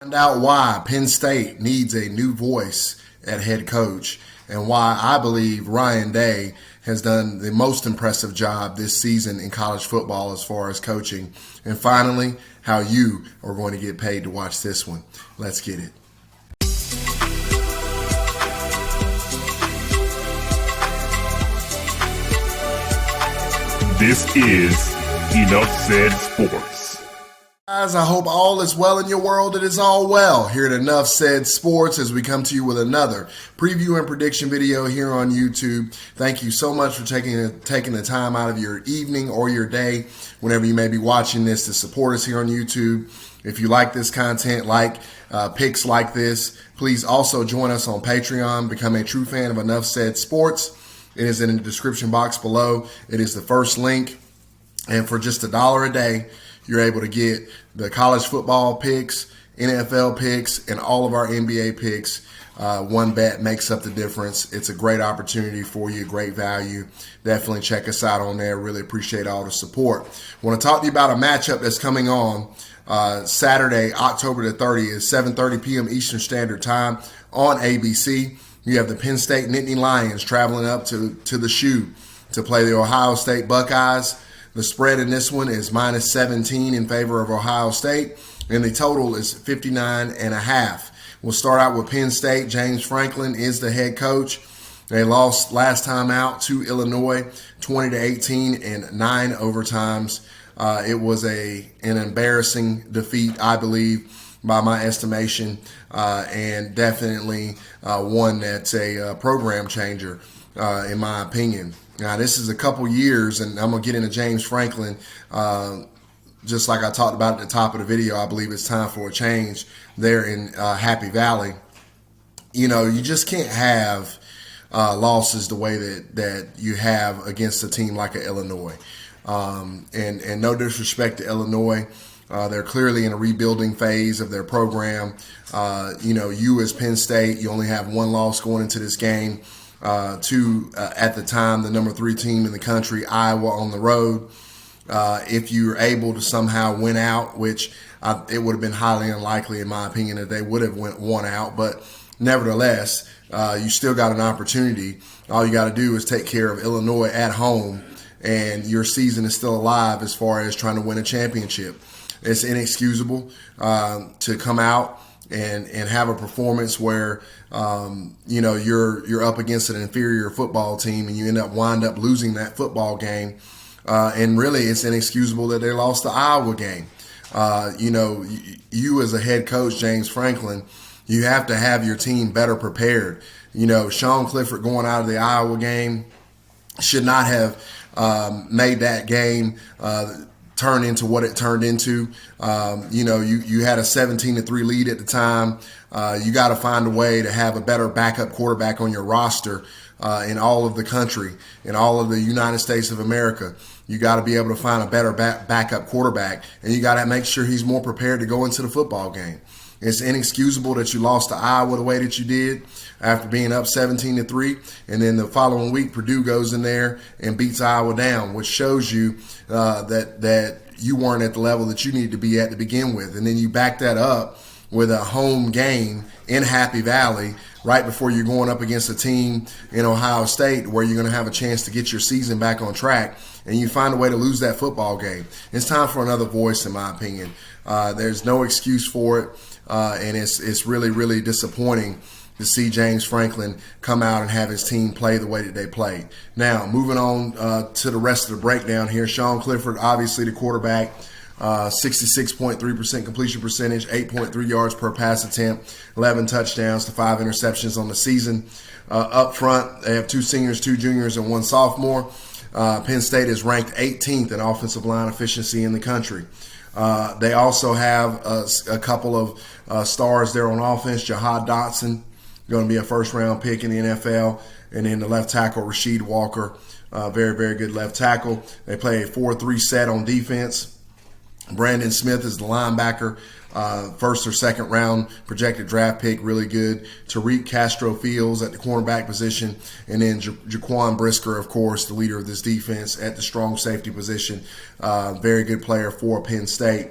Find out why Penn State needs a new voice at head coach and why I believe Ryan Day has done the most impressive job this season in college football as far as coaching. And finally, how you are going to get paid to watch this one. Let's get it. This is Enough Said Sports. Guys, I hope all is well in your world. It is all well here at Enough Said Sports as we come to you with another preview and prediction video here on YouTube. Thank you so much for taking the time out of your evening or your day, whenever you may be watching this, to support us here on YouTube. If you like this content, picks like this, please also join us on Patreon. Become a true fan of Enough Said Sports. It is in the description box below. It is the first link. And for just $1 a day, you're able to get the college football picks, NFL picks, and all of our NBA picks. One bet makes up the difference. It's a great opportunity for you, great value. Definitely check us out on there. Really appreciate all the support. I want to talk to you about a matchup that's coming on Saturday, October the 30th, 7:30 p.m. Eastern Standard Time on ABC. You have the Penn State Nittany Lions traveling up to the Shoe to play the Ohio State Buckeyes. The spread in this one is -17 in favor of Ohio State, and the total is 59.5. We'll start out with Penn State. James Franklin is the head coach. They lost last time out to Illinois, 20-18 in 9 overtimes. It was an embarrassing defeat, I believe, by my estimation, and definitely one that's a program changer, in my opinion. Now, this is a couple years, and I'm going to get into James Franklin. Just like I talked about at the top of the video, I believe it's time for a change there in Happy Valley. You know, you just can't have losses the way that you have against a team like Illinois. And no disrespect to Illinois. They're clearly in a rebuilding phase of their program. You as Penn State, you only have one loss going into this game. At the time, the number 3 team in the country, Iowa, on the road. If you're able to somehow win out, which it would have been highly unlikely, in my opinion, that they would have won out. But nevertheless, you still got an opportunity. All you got to do is take care of Illinois at home, and your season is still alive as far as trying to win a championship. It's inexcusable to come out and have a performance where you're up against an inferior football team and you wind up losing that football game. And really, it's inexcusable that they lost the Iowa game. You as a head coach, James Franklin, you have to have your team better prepared. Sean Clifford going out of the Iowa game should not have made that game turn into what it turned into. You had a 17-3 lead at the time. You got to find a way to have a better backup quarterback on your roster in all of the country, in all of the United States of America. You got to be able to find a better backup quarterback, and you got to make sure he's more prepared to go into the football game. It's inexcusable that you lost to Iowa the way that you did after being up 17-3, and then the following week Purdue goes in there and beats Iowa down, which shows you that you weren't at the level that you needed to be at to begin with. And then you back that up with a home game in Happy Valley right before you're going up against a team in Ohio State where you're going to have a chance to get your season back on track, and you find a way to lose that football game. It's time for another voice, in my opinion. There's no excuse for it. And it's really, really disappointing to see James Franklin come out and have his team play the way that they played. Now, moving on to the rest of the breakdown here. Sean Clifford, obviously the quarterback, 66.3% completion percentage, 8.3 yards per pass attempt, 11 touchdowns to 5 interceptions on the season. Up front, they have 2 seniors, 2 juniors, and 1 sophomore. Penn State is ranked 18th in offensive line efficiency in the country. They also have a couple of stars there on offense. Jahad Dotson, going to be a first-round pick in the NFL. And then the left tackle, Rasheed Walker, very, very good left tackle. They play a 4-3 set on defense. Brandon Smith is the linebacker, first or second round projected draft pick, really good. Tariq Castro-Fields at the cornerback position, and then Jaquan Brisker, of course, the leader of this defense at the strong safety position. Very good player for Penn State.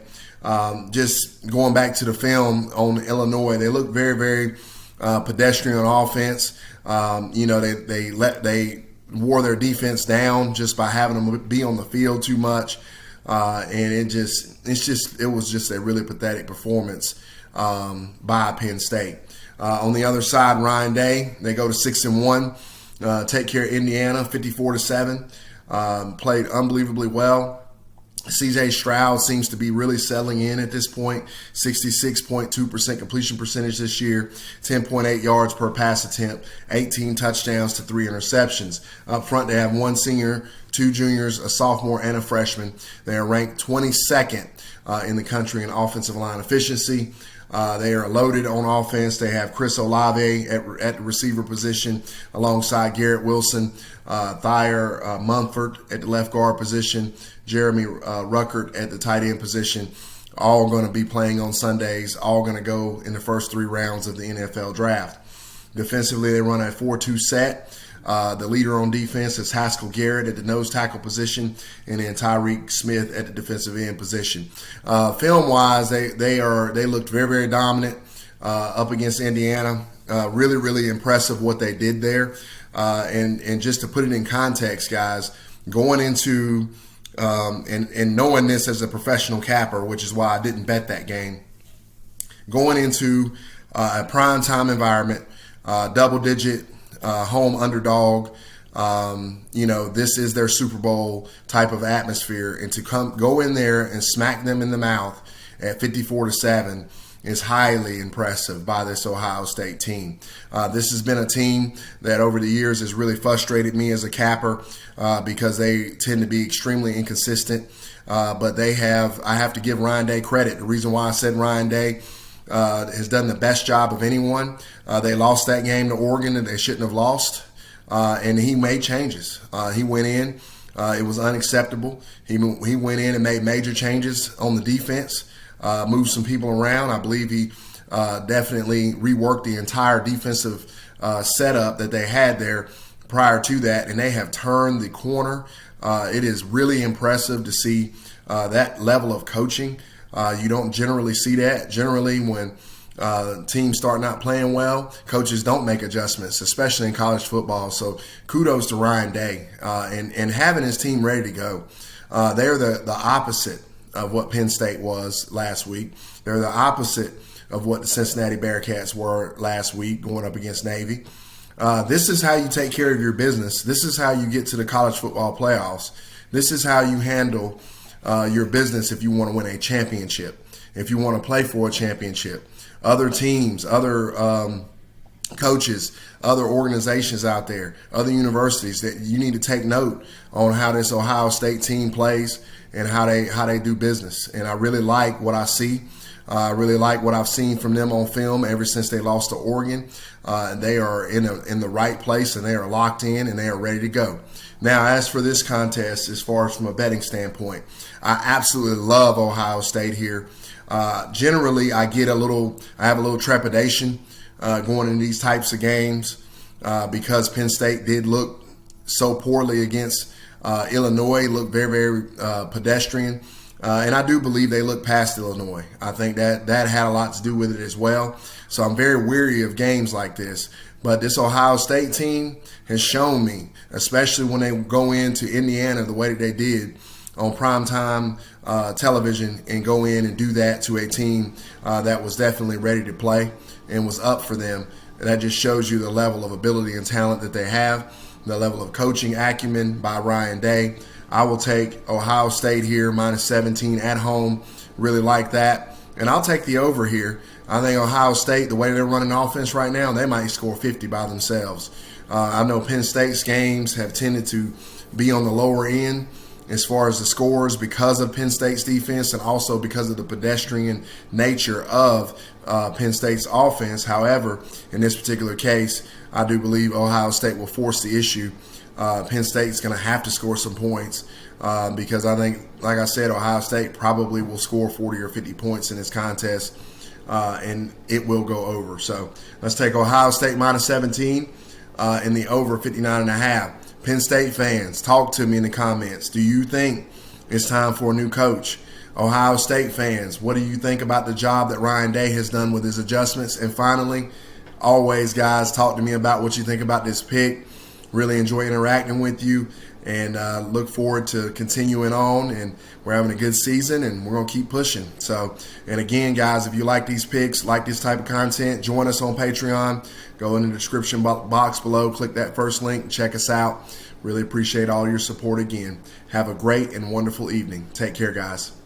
Just going back to the film on Illinois, they look very, very pedestrian on offense. They wore their defense down just by having them be on the field too much, and it was just a really pathetic performance by Penn State. On the other side, Ryan Day, they go to 6-1, take care of Indiana 54-7, played unbelievably well. C.J. Stroud seems to be really settling in at this point. 66.2% completion percentage this year, 10.8 yards per pass attempt, 18 touchdowns to 3 interceptions. Up front, they have 1 senior, 2 juniors, a sophomore, and a freshman. They are ranked 22nd in the country in offensive line efficiency. They are loaded on offense. They have Chris Olave at the receiver position alongside Garrett Wilson, Thayer Munford at the left guard position, Jeremy Ruckert at the tight end position. All going to be playing on Sundays, all going to go in the first 3 rounds of the NFL draft. Defensively, they run a 4-2 set. The leader on defense is Haskell Garrett at the nose tackle position, and then Tyreek Smith at the defensive end position. Film-wise, they looked very, very dominant up against Indiana. Really, really impressive what they did there. And just to put it in context, guys, going into and knowing this as a professional capper, which is why I didn't bet that game, going into a primetime environment, double-digit home underdog, this is their Super Bowl type of atmosphere, and to go in there and smack them in the mouth at 54-7 is highly impressive by this Ohio State team. This has been a team that over the years has really frustrated me as a capper because they tend to be extremely inconsistent. But I have to give Ryan Day credit. The reason why I said Ryan Day has done the best job of anyone. They lost that game to Oregon that they shouldn't have lost, and he made changes. He went in. It was unacceptable. He went in and made major changes on the defense, moved some people around. I believe he definitely reworked the entire defensive setup that they had there prior to that, and they have turned the corner. It is really impressive to see that level of coaching. You don't generally see that. Generally, when teams start not playing well, coaches don't make adjustments, especially in college football. So kudos to Ryan Day and having his team ready to go. They're the opposite of what Penn State was last week. They're the opposite of what the Cincinnati Bearcats were last week going up against Navy. This is how you take care of your business. This is how you get to the college football playoffs. This is how you handle your business if you want to win a championship, if you want to play for a championship. Other teams, other coaches, other organizations out there, other universities, that you need to take note on how this Ohio State team plays and how they do business. And I really like what I see. I really like what I've seen from them on film ever since they lost to Oregon. They are in the right place, and they are locked in, and they are ready to go. Now, as for this contest, as far as from a betting standpoint, I absolutely love Ohio State here. Generally, I have a little trepidation going into these types of games because Penn State did look so poorly against Illinois, looked very, very pedestrian. And I do believe they looked past Illinois. I think that had a lot to do with it as well. So I'm very weary of games like this. But this Ohio State team has shown me, especially when they go into Indiana the way that they did on primetime television and go in and do that to a team that was definitely ready to play and was up for them. That just shows you the level of ability and talent that they have, the level of coaching acumen by Ryan Day. I will take Ohio State here, minus 17 at home. Really like that. And I'll take the over here. I think Ohio State, the way they're running offense right now, they might score 50 by themselves. I know Penn State's games have tended to be on the lower end as far as the scores because of Penn State's defense and also because of the pedestrian nature of Penn State's offense. However, in this particular case, I do believe Ohio State will force the issue. Penn State's going to have to score some points because I think, like I said, Ohio State probably will score 40 or 50 points in this contest, and it will go over. So let's take Ohio State minus 17 in the over 59.5. Penn State fans, talk to me in the comments. Do you think it's time for a new coach? Ohio State fans, what do you think about the job that Ryan Day has done with his adjustments? And finally, always, guys, talk to me about what you think about this pick. Really enjoy interacting with you, and look forward to continuing on. And we're having a good season, and we're going to keep pushing. So, and again, guys, if you like these picks, like this type of content, join us on Patreon. Go in the description box below, click that first link, and check us out. Really appreciate all your support again. Have a great and wonderful evening. Take care, guys.